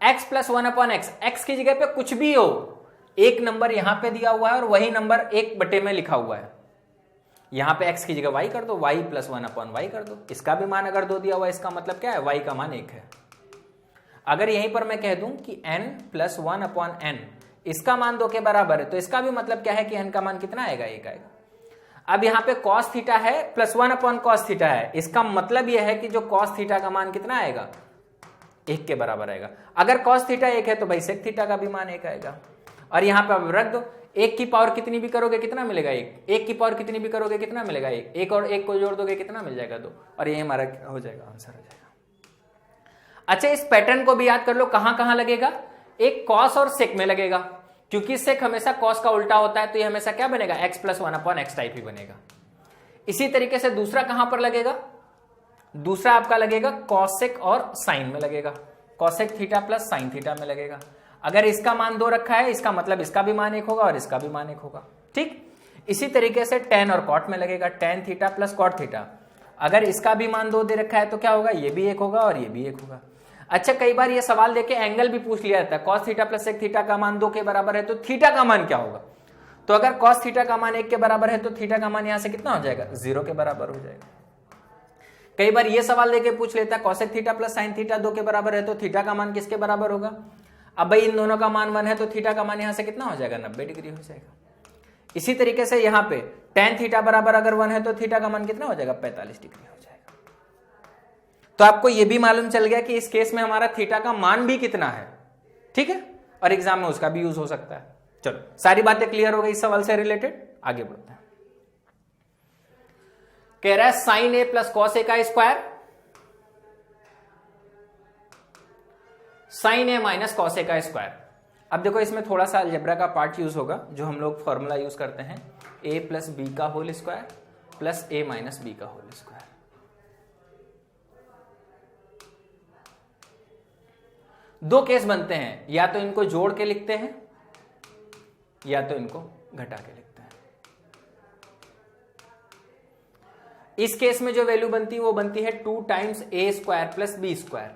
x + 1/x, x की जगह पे कुछ भी हो, एक नंबर यहां पे दिया हुआ है और वही नंबर 1 में लिखा हुआ है। यहां पे x की जगह y कर दो, y + 1/y कर दो। इसका भी मान अगर 2 दिया हुआ है, इसका मतलब क्या है, y का मान 1 है। अगर यहीं पर मैं कह दूं कि n + 1/n, इसका मान 2 के बराबर है, तो इसका भी मतलब क्या है कि n का मान कितना आएगा, 1 आएगा। अब यहां पे cos थीटा है प्लस 1/cos थीटा है, इसका मतलब यह है कि जो cos थीटा का मान कितना आएगा, 1 के बराबर आएगा। अगर cos थीटा 1 है तो भाई sec थीटा का भी मान 1 आएगा। और यहां पे अब रख दो, 1 की पावर कितनी भी करोगे कितना मिलेगा, 1। 1 की पावर कितनी भी करोगे कितना मिलेगा, 1। 1 और 1 को जोड़ दोगे कितना मिल जाएगा, 2। और ये हमारा हो जाएगा, आंसर हो जाएगा। अच्छा, इस पैटर्न को भी याद कर लो, कहां कहां लगेगा, एक cos और sec में लगेगा, क्योंकि sec हमेशा cos का उल्टा होता है, तो ये हमेशा क्या बनेगा, x + 1/x टाइप ही बनेगा। इसी तरीके से दूसरा कहां पर लगेगा, दूसरा आपका लगेगा cos sec और sin में लगेगा। Cosec theta plus sine theta में लगेगा। अगर इसका मान 2 रखा है, इसका मतलब इसका भी मान 1 होगा और इसका भी मान 1 होगा। ठीक, इसी तरीके से टेन और कॉट में लगेगा, tan theta plus cot theta. अगर इसका भी मान 2 दे रखा है तो क्या होगा, ये भी 1 होगा और ये भी 1 होगा। अच्छा, कई बार ये सवाल देके एंगल भी पूछ लिया जाता है, cos theta plus sec theta का मान 2 के बराबर है तो थीटा का मान क्या होगा। तो अगर कॉस थीटा का मान 1 के बराबर है तो थीटा का मान यहां से कितना हो जाएगा, 0 के बराबर हो जाएगा। कई बार ये सवाल देके पूछ लेता है cosec theta plus sine theta 2 के बराबर है तो थीटा का मान किसके बराबर होगा। अब भाई इन दोनों का मान 1 है तो थीटा का मान यहां से कितना हो जाएगा, 90 डिग्री हो जाएगा। इसी तरीके से यहां पे टेन थीटा बराबर अगर 1 है तो थीटा का मान कितना हो जाएगा, 45 डिग्री हो जाएगा। तो आपको यह भी मालूम चल गया कि इस केस में हमारा थीटा का मान भी कितना है। ठीक है, और एग्जाम में उसका भी यूज हो सकता है। चलो, सारी बातें क्लियर हो गई इस सवाल से रिलेटेड, आगे बढ़ते हैं। कह रहा है साइन ए प्लस कॉस ए का स्क्वायर, साइन ए माइनस कॉस ए का स्क्वायर। अब देखो इसमें थोड़ा सा अलजेब्रा का पार्ट यूज होगा, जो हम लोग फॉर्मूला यूज करते हैं, ए प्लस बी का होल स्क्वायर प्लस ए माइनस बी का होल स्क्वायर। दो केस बनते हैं, या तो इनको जोड़ के लिखते हैं या तो इनको घटा के लिखते हैं। इस केस में जो वैल्यू बनती है वो बनती है 2 टाइम्स ए स्क्वायर प्लस बी स्क्वायर,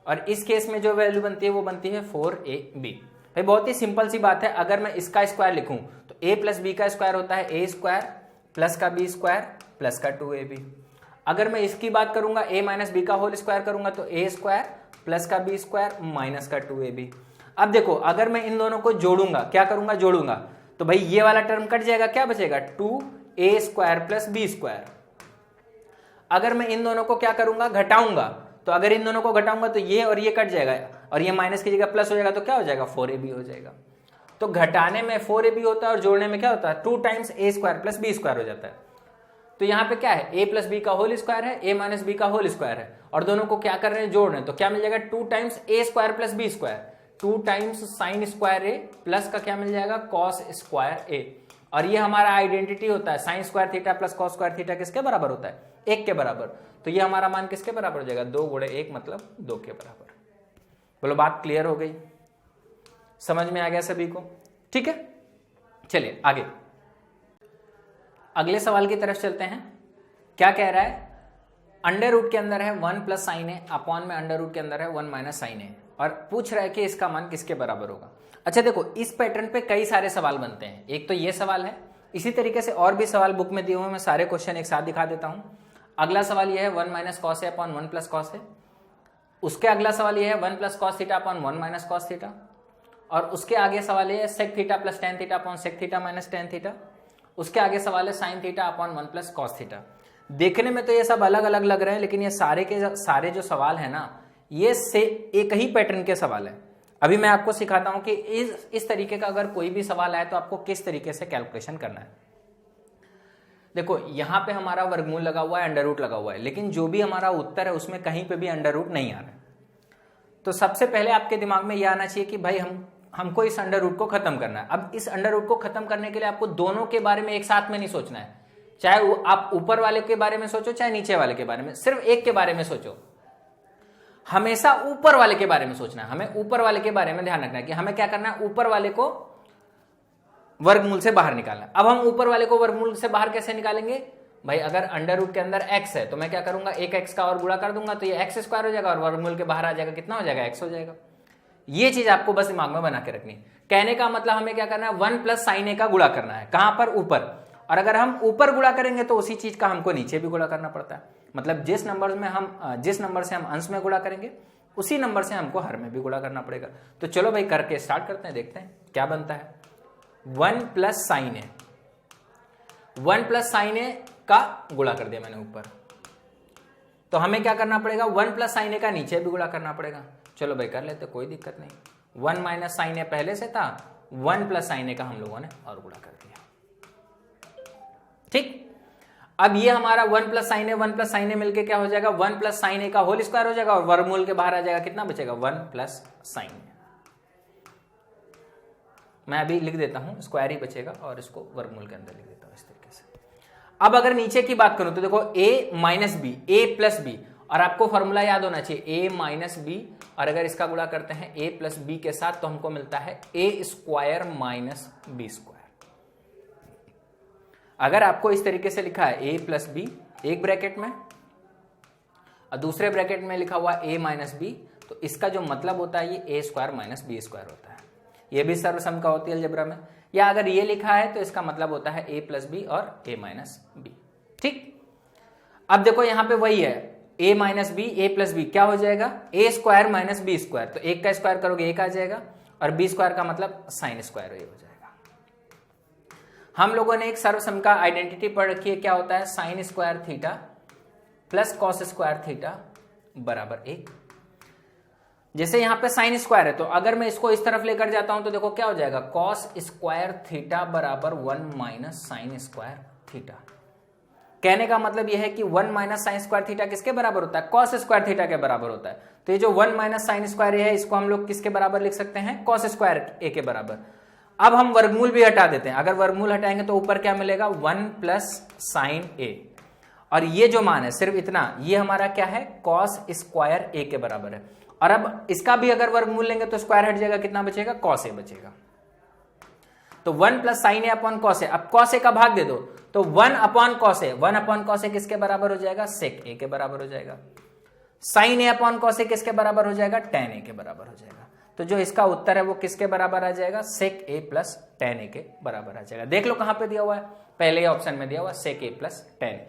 और इस केस में जो वैल्यू बनती है वो बनती है 4ab। भाई बहुत ही सिंपल सी बात है, अगर मैं इसका स्क्वायर लिखूं तो a प्लस बी का स्क्वायर होता है a स्क्वायर प्लस का b स्क्वायर प्लस का 2ab। अगर मैं इसकी बात करूंगा a माइनस बी का होल स्क्वायर करूंगा तो a स्क्वायर प्लस का b स्क्वायर माइनस का 2ab। अब देखो अगर मैं इन दोनों को जोड़ूंगा, क्या करूंगा, जोड़ूंगा तो भाई ये वाला टर्म कट जाएगा, क्या बचेगा, 2a square plus b square. अगर मैं इन दोनों को क्या करूंगा, घटाऊंगा, तो अगर इन दोनों को घटाऊंगा तो ये और ये कट जाएगा और ये माइनस की जगह प्लस हो जाएगा तो क्या हो जाएगा, 4ab हो जाएगा। तो घटाने में 4ab होता है और जोड़ने में क्या होता है, 2 times a square plus b square हो जाता है। तो यहाँ पे क्या है, a प्लस बी का होल स्क्वायर है, a माइनस बी का होल स्क्वायर है, और दोनों को क्या कर रहे हैं, जोड़ रहे हैं। तो क्या मिल जाएगा, 2 times a square plus b square, 2 times sine square a plus का क्या मिल जाएगा, कॉस स्क्वायर a। और ये हमारा आइडेंटिटी होता है, sine square theta plus cos square theta किसके बराबर होता है, 1 के बराबर। तो ये हमारा मान किसके बराबर हो जाएगा, 2 गुणे 1 मतलब 2 के बराबर। बोलो बात क्लियर हो गई, समझ में आ गया सभी को। ठीक है, चलिए आगे अगले सवाल की तरफ चलते हैं। क्या कह रहा है, अंडर रूट के अंदर है 1 प्लस साइन ए, अपॉन में अंडर रूट के अंदर है 1 माइनस साइन ए, और पूछ रहा है कि इसका मान किसके बराबर होगा। अच्छा देखो, इस पैटर्न पे कई सारे सवाल बनते हैं। एक तो ये सवाल है, इसी तरीके से और भी सवाल बुक में दिए हुए, मैं सारे क्वेश्चन एक साथ दिखा देता हूं। अगला सवाल ये है 1 minus cos A upon 1 plus cos A. उसके अगला सवाल ये है 1 plus cos theta upon 1 minus cos theta. और उसके आगे सवाल ये है sec theta plus tan theta upon sec theta minus tan theta. उसके आगे सवाल है sine theta upon 1 plus cos theta. देखने में तो ये सब अलग अलग लग रहे हैं, लेकिन ये सारे के सारे जो सवाल है ना, ये से एक ही पैटर्न के सवाल है। अभी मैं आपको सिखाता हूं कि इस तरीके का अगर कोई भी सवाल आए तो आपको किस तरीके से कैलकुलेशन करना है। देखो यहां पे हमारा वर्गमूल लगा हुआ है, अंडर रूट लगा हुआ है, लेकिन जो भी हमारा उत्तर है उसमें कहीं पे भी अंडर रूट नहीं आ रहा है। तो सबसे पहले आपके दिमाग में यह आना चाहिए कि भाई हमको इस अंडर रूट को खत्म करना है। अब इस अंडर रूट को खत्म करने के लिए आपको दोनों के बारे में एक साथ में नहीं सोचना है, चाहे आप ऊपर वाले के बारे में सोचो चाहे नीचे वाले के बारे में, सिर्फ एक के बारे में सोचो। हमेशा ऊपर वाले के बारे में सोचना है, हमें ऊपर वाले के बारे में ध्यान रखना है कि हमें क्या करना है, ऊपर वाले को वर्गमूल से बाहर निकालना। अब हम ऊपर वाले को वर्गमूल से बाहर कैसे निकालेंगे, भाई अगर अंडर रूट के अंदर x है तो मैं क्या करूंगा, एक x का और गुणा कर दूंगा तो ये x स्क्वायर हो जाएगा और वर्गमूल के बाहर आ जाएगा, कितना हो जाएगा, x हो जाएगा। ये चीज आपको बस दिमाग में बना के रखनी। कहने का मतलब हमें क्या करना है, 1 प्लस साइन ए का गुणा करना है, कहां पर, ऊपर। और अगर हम ऊपर गुणा करेंगे तो उसी चीज का हमको नीचे भी गुणा करना पड़ता है। मतलब जिस नंबर से हम अंश में गुणा करेंगे उसी नंबर से हमको हर में भी गुणा करना पड़ेगा। तो चलो भाई करके स्टार्ट करते हैं, देखते हैं क्या बनता है। 1 प्लस साइन ए, 1 प्लस साइन ए का गुणा कर दिया मैंने ऊपर, तो हमें क्या करना पड़ेगा, 1 प्लस साइन ए का नीचे भी गुणा करना पड़ेगा। चलो भाई कर लेते, कोई दिक्कत नहीं। 1 माइनस साइन ए पहले से था, 1 प्लस साइन ए का हम लोगों ने और गुणा कर दिया। ठीक, अब ये हमारा 1 प्लस साइन ए 1 प्लस साइन ए मिलकर क्या हो जाएगा, 1 प्लस साइन ए का होल स्क्वायर हो जाएगा और वर्गमूल के बाहर आ जाएगा, कितना बचेगा, 1 प्लस साइन ए। मैं अभी लिख देता हूं, स्क्वायर ही बचेगा और इसको वर्गमूल के अंदर लिख देता हूं इस तरीके से। अब अगर नीचे की बात करूं तो देखो a minus B, a plus B, और आपको फॉर्मूला याद होना चाहिए a माइनस बी, और अगर इसका गुणा करते हैं a प्लस बी के साथ तो हमको मिलता है a square minus B square. अगर आपको इस तरीके से लिखा है a प्लस बी एक ब्रैकेट में और दूसरे ब्रैकेट में लिखा हुआ a माइनस बी, तो इसका जो मतलब होता है ये a square minus B square होता है। ये भी सर्वसम का होती है अलजेब्रा में। या अगर ये लिखा है तो इसका मतलब होता है a प्लस बी और a माइनस बी। ठीक, अब देखो यहां पे वही है a minus B a plus B क्या हो जाएगा a square minus B square, तो एक का स्क्वायर करोगे एक आ जाएगा और बी स्क्वायर का मतलब साइन स्क्वायर हो जाएगा। हम लोगों ने एक सर्वसम का आइडेंटिटी पढ़ रखी है, क्या होता है sine square theta plus cos square theta बराबर 1। जैसे यहां पे साइन स्क्वायर है तो अगर मैं इसको इस तरफ लेकर जाता हूं तो देखो क्या हो जाएगा कॉस स्क्वायर थीटा बराबर 1 माइनस साइन स्क्वायर थीटा। कहने का मतलब यह है कि 1 माइनस साइन स्क्वायर थीटा किसके बराबर होता है कॉस स्क्वायर थीटा के बराबर होता है। तो ये जो 1 माइनस साइन स्क्वायर है इसको हम लोग किसके बराबर लिख सकते हैं कॉस स्क्वायर ए के बराबर। अब हम वर्गमूल भी हटा देते हैं, अगर वर्गमूल हटाएंगे तो ऊपर क्या मिलेगा 1 प्लस साइन ए, और ये जो मान है सिर्फ इतना, ये हमारा क्या है कॉस स्क्वायर ए के बराबर है। और अब इसका भी अगर वर्गमूल लेंगे तो स्क्वायर हट जाएगा, कितना बचेगा कॉस ए बचेगा। तो 1 plus sign A upon cos A, अब कॉस ए का भाग दे दो तो 1 upon cos A, 1 upon cos A किसके बराबर हो जाएगा सेक ए के बराबर हो जाएगा। Sign A upon cos A किसके बराबर हो जाएगा टेन ए के बराबर हो जाएगा। तो जो इसका उत्तर है वो किसके बराबर आ जाएगा सेक ए प्लस टेन ए के बराबर आ जाएगा। देख लो कहां पे दिया हुआ है, पहले ऑप्शन में दिया हुआ सेक ए प्लस टेन।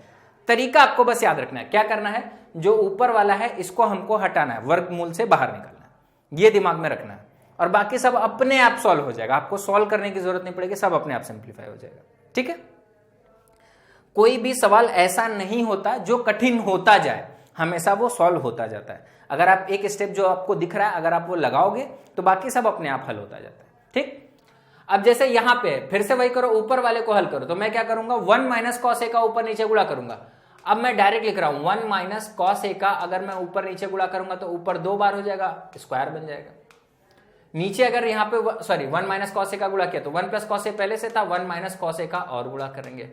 तरीका आपको बस याद रखना है, क्या करना है जो ऊपर वाला है इसको हमको हटाना है, वर्गमूल से बाहर निकालना है, ये दिमाग में रखना है और बाकी सब अपने आप सॉल्व हो जाएगा। आपको सॉल्व करने की जरूरत नहीं पड़ेगी, सब अपने आप सिंप्लीफाई हो जाएगा। ठीक है, कोई भी सवाल ऐसा नहीं होता जो कठिन होता जाए, हमेशा वो सॉल्व होता जाता है। अगर आप एक स्टेप जो आपको दिख रहा है अगर आप वो लगाओगे तो बाकी सब अपने आप हल होता जाता है। ठीक, अब जैसे यहां पे फिर से वही करो, ऊपर वाले को हल करो, तो मैं क्या करूंगा 1 माइनस कॉस ए का ऊपर नीचे गुणा करूंगा। अब मैं डायरेक्ट लिख रहा हूं 1 माइनस कॉस ए का अगर मैं ऊपर नीचे गुणा करूंगा तो ऊपर 2 बार हो जाएगा स्क्वायर बन जाएगा। नीचे अगर यहाँ पे सॉरी 1 माइनस कॉस ए का गुणा किया तो 1 प्लस कॉस ए पहले से था, 1 माइनस कॉस ए का और गुणा करेंगे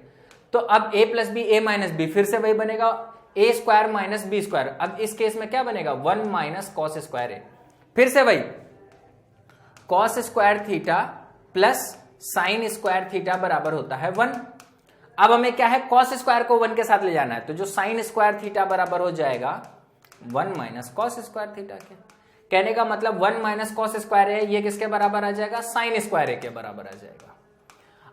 तो अब a plus B A minus B फिर से वही बनेगा A square minus B square. अब इस केस में क्या बनेगा 1 माइनस कॉस स्क्वायर ए, फिर से वही cos square theta plus sine square theta बराबर होता है 1। अब हमें क्या है कॉस स्क्वायर को 1 के साथ ले जाना है, तो जो साइन स्क्वायर थीटा बराबर हो जाएगा 1 माइनस कॉस स्क्वायर थीटा के। कहने का मतलब 1 माइनस कॉस स्क्वायर है ये किसके बराबर आ जाएगा साइन स्क्वायर ए के बराबर आ जाएगा।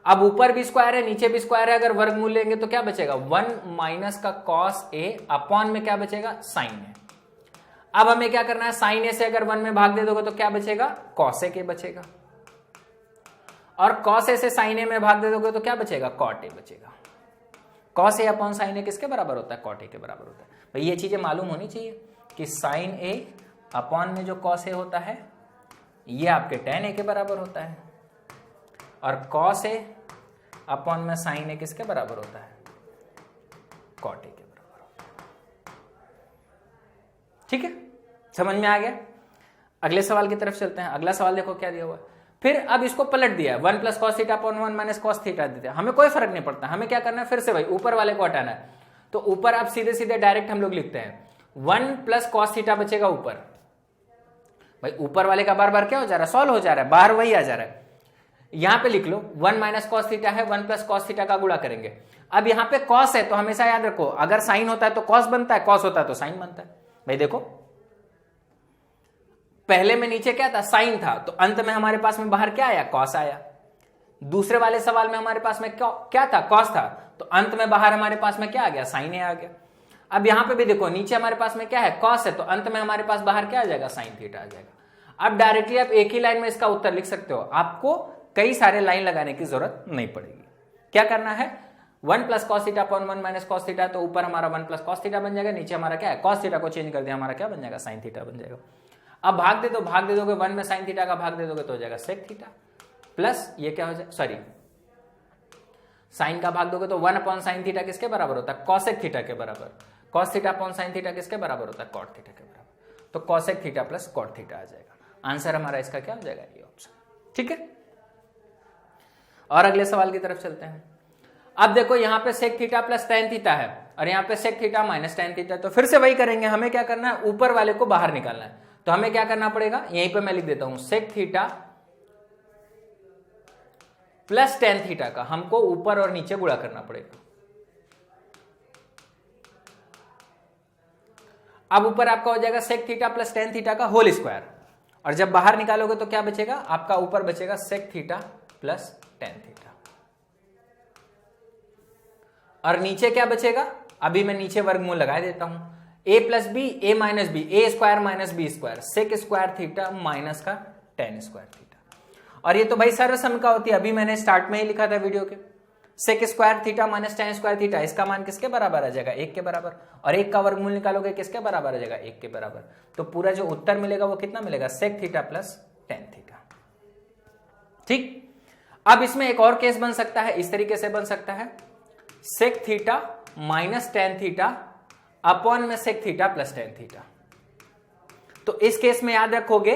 अब ऊपर भी स्क्वायर है नीचे भी स्क्वायर है, अगर वर्गमूल लेंगे तो क्या बचेगा 1 माइनस का कॉस ए अपॉन में क्या बचेगा साइन ए। अब हमें क्या करना है साइन ए से अगर 1 में भाग दे दोगे तो क्या बचेगा कॉस ए के बचेगा, और कॉस ए से साइन ए में भाग दे दोगे तो क्या बचेगा कॉट ए बचेगा। कॉस ए अपॉन साइन ए किसके बराबर होता है कॉट ए के बराबर होता है। भाई ये चीजें मालूम होनी चाहिए कि साइन ए अपॉन में जो कॉस ए होता है ये आपके टेन ए के बराबर होता है, और कॉस ए अपॉन में साइन ए किसके बराबर होता है कॉट ए के बराबर होता है। ठीक है, समझ में आ गया। अगले सवाल की तरफ चलते हैं। अगला सवाल देखो क्या दिया हुआ है। फिर अब इसको पलट दिया 1 plus cos theta upon 1 minus cos theta देते हैं, हमें कोई फर्क नहीं पड़ता, हमें क्या करना है फिर से भाई ऊपर वाले को हटाना है। तो ऊपर अब सीधे सीधे डायरेक्ट हम लोग लिखते हैं 1 प्लस कॉस थीटा बचेगा ऊपर। भाई ऊपर वाले का बार बार क्या हो जा रहा है सॉल्व हो जा रहा है, बाहर वही आ जा रहा है। यहां पे लिख लो 1 माइनस कॉस थीटा है 1 प्लस कॉस थीटा का गुणा करेंगे। अब यहां पे कॉस है तो हमेशा याद रखो अगर साइन होता है तो कॉस बनता है, कॉस होता है तो साइन बनता है। भाई देखो पहले में नीचे क्या था साइन था, तो अंत में हमारे पास में बाहर क्या आया कॉस आया। दूसरे वाले सवाल में हमारे पास में क्या था कॉस था, तो अंत में बाहर हमारे पास में क्या आ गया साइन ए आ गया। अब यहां पे भी देखो नीचे हमारे पास में क्या है कॉस है, तो अंत में हमारे पास बाहर क्या आ जाएगा साइन थीटा आ जाएगा। अब डायरेक्टली आप एक ही लाइन में इसका उत्तर लिख सकते हो, आपको कई सारे लाइन लगाने की जरूरत नहीं पड़ेगी। क्या करना है 1 plus cos theta upon 1 minus cos theta, तो ऊपर हमारा 1 प्लस कॉस थीटा बन जाएगा, नीचे हमारा क्या है कॉस थीटा को चेंज कर दिया हमारा क्या बन जाएगा साइन थीटा बन जाएगा। अब भाग दे दो, भाग दे दोगे 1 में साइन थीटा का भाग दे दोगे तो हो जाएगा सेक थीटा प्लस ये क्या हो जाएगा सॉरी साइन का भाग दोगे तो 1 अपॉन साइन थीटा किसके बराबर होता है कॉसेक थीटा के बराबर। Cos theta upon sine theta किसके बराबर होता है कॉट थीटा के बराबर, तो cosec theta plus cot theta आ जाएगा। आंसर हमारा इसका क्या हो जाएगा ये ऑप्शन। ठीक है, और अगले सवाल की तरफ चलते हैं। अब देखो यहां पे sec theta plus tan theta है और यहाँ पे sec theta minus tan theta. तो फिर से वही करेंगे, हमें क्या करना है, ऊपर वाले को बाहर निकालना है। तो हमें क्या करना पड़ेगा, यहीं पे मैं लिख देता हूं sec theta plus tan theta का हमको ऊपर और नीचे गुणा करना पड़ेगा। अब ऊपर आपका हो जाएगा sec theta plus tan theta का होल स्क्वायर, और जब बाहर निकालोगे तो क्या बचेगा, आपका ऊपर बचेगा sec theta plus tan theta, और नीचे क्या बचेगा, अभी मैं नीचे वर्गमूल लगा देता हूं, a plus B A minus B, A square minus B square, sec square theta minus का टेन स्क्वायर थीटा। और ये तो भाई सर्वसम का होती है, अभी मैंने स्टार्ट में ही लिखा था वीडियो के, sec square theta minus tan square theta, इसका मान किसके बराबर आ जाएगा, 1 के बराबर, और 1 का वर्गमूल निकालोगे किसके बराबर आ जाएगा, 1 के बराबर। तो पूरा जो उत्तर मिलेगा वो कितना मिलेगा, sec theta plus tan theta. ठीक, अब इसमें एक और केस बन सकता है, इस तरीके से बन सकता है, sec theta minus tan theta upon में sec theta plus tan theta. तो इस केस में याद रखोगे,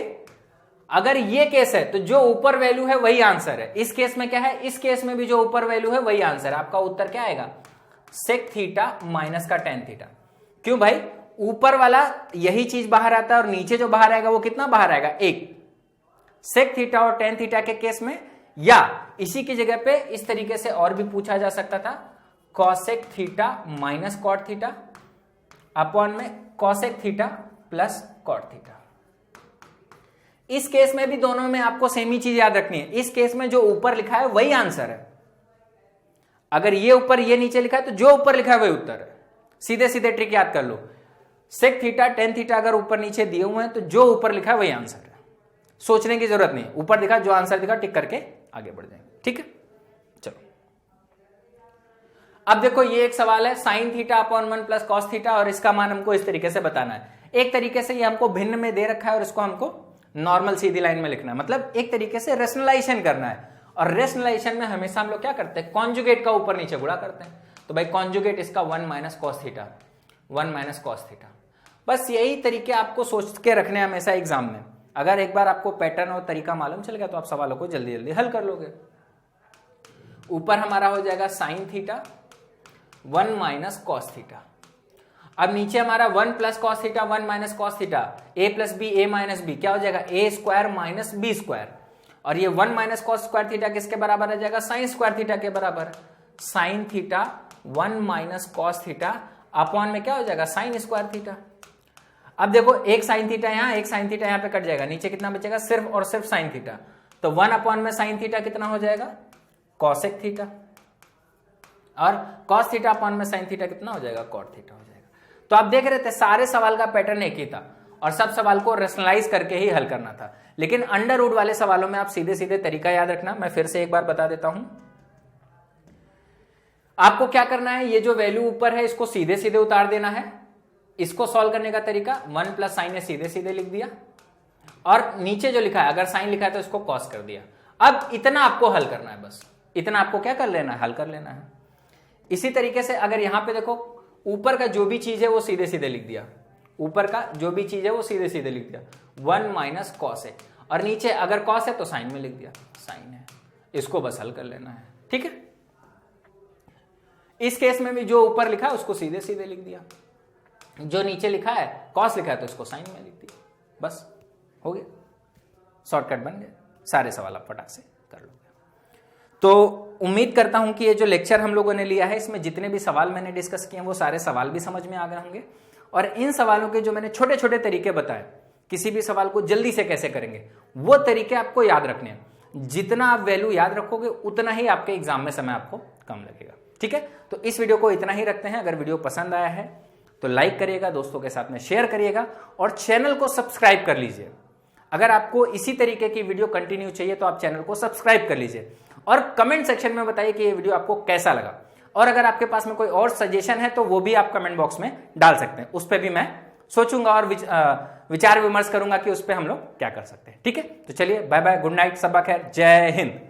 अगर ये केस है तो जो ऊपर वैल्यू है वही आंसर है। इस केस में क्या है, इस केस में भी जो ऊपर वैल्यू है वही आंसर है। आपका उत्तर क्या आएगा, सेक थीटा माइनस का टेन थीटा। क्यों भाई, ऊपर वाला यही चीज बाहर आता है और नीचे जो बाहर आएगा वो कितना बाहर आएगा, 1। सेक थीटा और टेन थीटा के केस में, या इसी की जगह पे इस तरीके से और भी पूछा जा सकता था, cosec theta minus cot theta upon में cosec theta plus cot theta. इस केस में भी दोनों में आपको सेम ही चीज याद रखनी है। इस केस में जो ऊपर लिखा है वही आंसर है। अगर ये ऊपर ये नीचे लिखा है तो जो ऊपर लिखा है वही उत्तर है। सीधे सीधे ट्रिक याद कर लो, सेक थीटा टेन थीटा अगर ऊपर नीचे दिए हुए हैं तो जो ऊपर लिखा है वही आंसर है। सोचने की जरूरत नहीं, ऊपर दिखा जो आंसर दिखा टिक करके आगे बढ़ जाएंगे। ठीक है, चलो अब देखो ये एक सवाल है, sine theta upon 1 plus cos theta, और इसका मान हमको इस तरीके से बताना है। एक तरीके से ये हमको भिन्न में दे रखा है और इसको हमको नॉर्मल सीधी लाइन में लिखना है, मतलब एक तरीके से रेशनलाइजेशन करना है। और रेशनलाइजेशन में हमेशा हम लोग क्या करते हैं, कॉन्जुगेट का ऊपर नीचे गुणा करते हैं। तो भाई कॉन्जुगेट इसका 1 minus cos theta, 1 minus cos theta. बस यही तरीके आपको सोच के रखने हैं हमेशा एग्जाम में। अगर एक बार आपको पैटर्न और तरीका मालूम चल गया तो आप सवालों को जल्दी जल्दी हल कर लोगे। ऊपर हमारा हो जाएगा sine theta 1 minus cos theta. अब नीचे हमारा 1 plus cos theta 1 minus cos theta, A plus B A minus B, क्या हो जाएगा, A square minus B square. और ये 1 माइनस कॉस स्क्वायर थीटा किसके बराबर आ जाएगा, साइन स्क्वायर थीटा के बराबर। Sign theta 1 minus cos theta upon में क्या हो जाएगा, साइन स्क्वायर थीटा। अब देखो एक साइन थीटा यहां, एक साइन थीटा यहां पे कट जाएगा, नीचे कितना बचेगा, सिर्फ और सिर्फ साइन थीटा। तो 1 अपॉन में साइन थीटा कितना हो जाएगा, कॉसेक थीटा, और कॉस थीटा अपॉन में साइन थीटा कितना हो जाएगा, कॉट थीटा हो जाएगा। तो आप देख रहे थे सारे सवाल का पैटर्न एक ही था और सब सवाल को रेशनलाइज करके ही हल करना था। लेकिन अंडर रूट वाले सवालों में आप सीधे सीधे तरीका याद रखना। मैं फिर से एक बार बता देता हूं, आपको क्या करना है, ये जो वैल्यू ऊपर है इसको सीधे सीधे उतार देना है। इसको सॉल्व करने का तरीका 1 प्लस साइन है, सीधे सीधे लिख दिया, और नीचे जो लिखा है अगर साइन लिखा है तो इसको कॉस कर दिया। अब इतना आपको हल करना है, बस इतना आपको क्या कर लेना है, हल कर लेना है। इसी तरीके से अगर यहां पे देखो, ऊपर का जो भी चीज है वो सीधे सीधे लिख दिया, ऊपर का जो भी चीज है वो सीधे सीधे लिख दिया, 1 माइनस कॉस है, और नीचे अगर कॉस है तो साइन में लिख दिया, साइन है। इसको बस हल कर लेना है। ठीक है, इस केस में भी जो ऊपर लिखा है उसको सीधे सीधे लिख दिया, जो नीचे लिखा है कॉस लिखा है तो इसको साइन में लिख दिया, बस हो गया, शॉर्टकट बन गया। सारे सवाल आप फटाक से कर लोगे। तो उम्मीद करता हूं कि ये जो लेक्चर हम लोगों ने लिया है इसमें जितने भी सवाल मैंने डिस्कस किए हैं वो सारे सवाल भी समझ में आ गए होंगे, और इन सवालों के जो मैंने छोटे छोटे तरीके बताए, किसी भी सवाल को जल्दी से कैसे करेंगे, वो तरीके आपको याद रखने हैं। जितना आप वैल्यू याद रखोगे उतना ही आपके एग्जाम में समय आपको कम लगेगा। ठीक है, तो इस वीडियो को इतना ही रखते हैं। अगर वीडियो पसंद आया है तो लाइक करिएगा, दोस्तों के साथ में शेयर करिएगा, और चैनल को सब्सक्राइब कर लीजिए। अगर आपको इसी तरीके की वीडियो कंटिन्यू चाहिए तो आप चैनल को सब्सक्राइब कर लीजिए, और कमेंट सेक्शन में बताइए कि ये वीडियो आपको कैसा लगा। और अगर आपके पास में कोई और सजेशन है तो वो भी आप कमेंट बॉक्स में डाल सकते हैं, उस पर भी मैं सोचूंगा और विचार विमर्श करूंगा कि उस पर हम लोग क्या कर सकते हैं। ठीक है, तो चलिए बाय बाय, गुड नाइट, सबा खैर, जय हिंद।